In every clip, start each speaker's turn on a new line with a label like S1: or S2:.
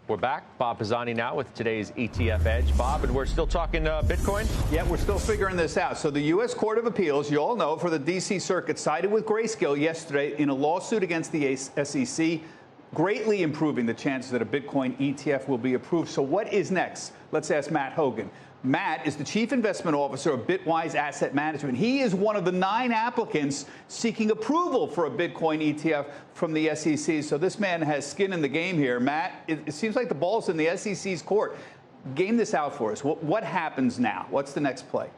S1: We're back. Bob Pisani now with today's ETF Edge. Bob, and we're still talking Bitcoin?
S2: Yeah, we're still figuring this out. So the U.S. Court of Appeals, you all know, for the D.C. Circuit sided with Grayscale yesterday in a lawsuit against the SEC, greatly improving the chances that a Bitcoin ETF will be approved. So what is next? Let's ask Matt Hougan. Matt is the Chief Investment Officer of Bitwise Asset Management. He is one of the 9 applicants seeking approval for a Bitcoin ETF from the SEC. So this man has skin in the game here. Matt, it seems like the ball's in the SEC's court. Game this out for us. What happens now? What's the next play?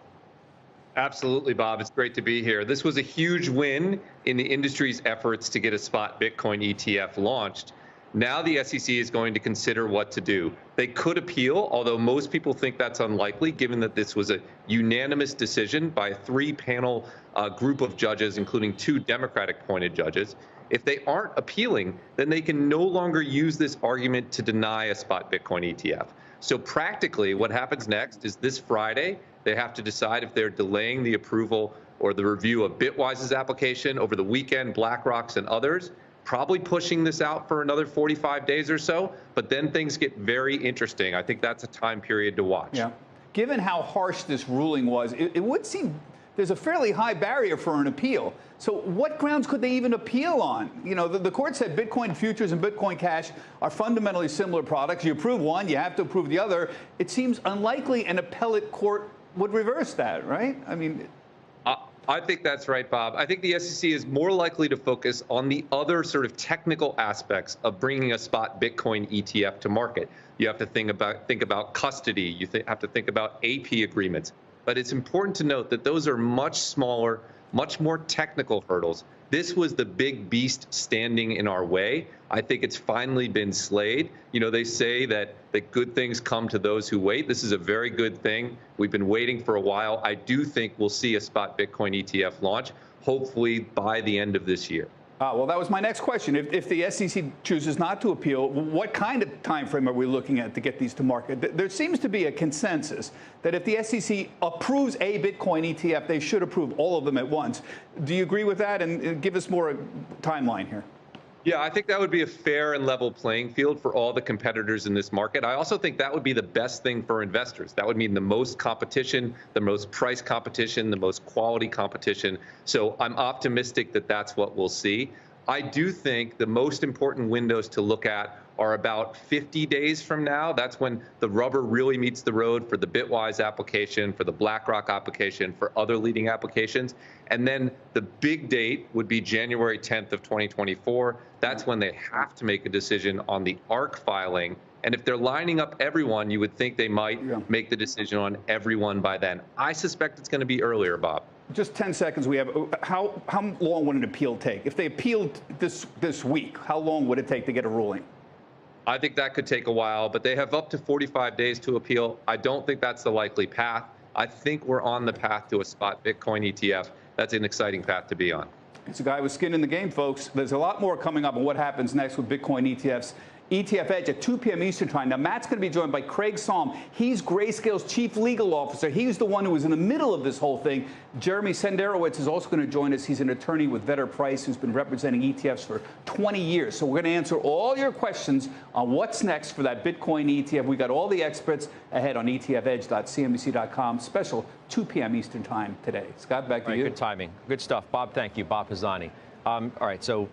S3: Absolutely, Bob. It's great to be here. This was a huge win in the industry's efforts to get a spot Bitcoin ETF launched. Now the SEC is going to consider what to do. They could appeal, although most people think that's unlikely, given that this was a unanimous decision by a 3-panel group of judges, including 2 Democratic-appointed judges. If they aren't appealing, then they can no longer use this argument to deny a spot Bitcoin ETF. So practically, what happens next is this Friday, they have to decide if they're delaying the approval or the review of Bitwise's application. Over the weekend, BlackRock's and others, probably pushing this out for another 45 days or so, but then things get very interesting. I think that's a time period to watch.
S2: Yeah. Given how harsh this ruling was, it would seem there's a fairly high barrier for an appeal. So what grounds could they even appeal on? You know, the court said Bitcoin futures and Bitcoin Cash are fundamentally similar products. You approve one, you have to approve the other. It seems unlikely an appellate court would reverse that, right? I mean,
S3: I think that's right, Bob. I think the SEC is more likely to focus on the other sort of technical aspects of bringing a spot Bitcoin ETF to market. You have to think about custody. You have to think about AP agreements. But it's important to note that those are much smaller, much more technical hurdles. This was the big beast standing in our way. I think it's finally been slayed. You know, they say that good things come to those who wait. This is a very good thing. We've been waiting for a while. I do think we'll see a spot Bitcoin ETF launch, hopefully by the end of this year.
S2: Well, that was my next question. If the SEC chooses not to appeal, what kind of time frame are we looking at to get these to market? There seems to be a consensus that if the SEC approves a Bitcoin ETF, they should approve all of them at once. Do you agree with that? And give us more timeline here.
S3: Yeah, I think that would be a fair and level playing field for all the competitors in this market. I also think that would be the best thing for investors. That would mean the most competition, the most price competition, the most quality competition. So I'm optimistic that that's what we'll see. I do think the most important windows to look at are about 50 days from now. That's when the rubber really meets the road for the Bitwise application, for the BlackRock application, for other leading applications. And then the big date would be January 10th of 2024. That's when they have to make a decision on the ARC filing. And if they're lining up everyone, you would think they might make the decision on everyone by then. I suspect it's going to be earlier, Bob.
S2: Just 10 seconds we have. How long would an appeal take? If they appealed this week, how long would it take to get a ruling?
S3: I think that could take a while, but they have up to 45 days to appeal. I don't think that's the likely path. I think we're on the path to a spot Bitcoin ETF. That's an exciting path to be on.
S2: It's a guy with skin in the game, folks. There's a lot more coming up on what happens next with Bitcoin ETFs. ETF Edge at 2 p.m. Eastern Time. Now, Matt's going to be joined by Craig Salm. He's Grayscale's chief legal officer. He's the one who was in the middle of this whole thing. Jeremy Senderowitz is also going to join us. He's an attorney with Vedder Price who's been representing ETFs for 20 years. So we're going to answer all your questions on what's next for that Bitcoin ETF. We got all the experts ahead on etfedge.cnbc.com. Special 2 p.m. Eastern Time today. Scott, back to you.
S1: Good timing. Good stuff. Bob, thank you. Bob Pisani. All right, so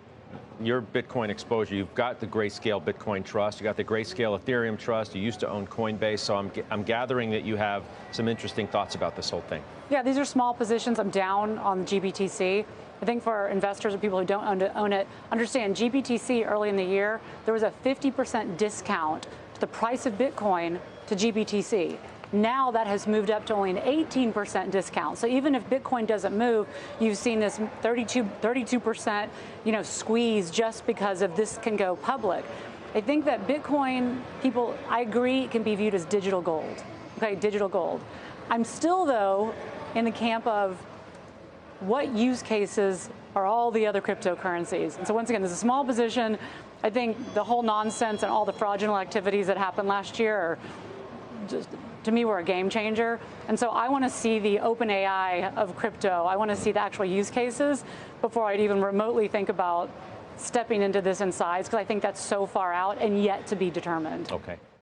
S1: your Bitcoin exposure, you've got the Grayscale Bitcoin Trust, you got the Grayscale Ethereum Trust, you used to own Coinbase, so I'm gathering that you have some interesting thoughts about this whole thing.
S4: Yeah, these are small positions. I'm down on GBTC. I think for investors or people who don't own it, understand GBTC early in the year, there was a 50% discount to the price of Bitcoin to GBTC. Now that has moved up to only an 18% discount. So even if Bitcoin doesn't move, you've seen this 32% squeeze just because of this can go public. I think that Bitcoin, people, I agree, it can be viewed as digital gold. Okay, digital gold. I'm still, though, in the camp of what use cases are all the other cryptocurrencies. And so once again, there's a small position. I think the whole nonsense and all the fraudulent activities that happened last year are just, to me, were a game changer. And so I want to see the open AI of crypto. I want to see the actual use cases before I'd even remotely think about stepping into this in size because I think that's so far out and yet to be determined.
S1: Okay.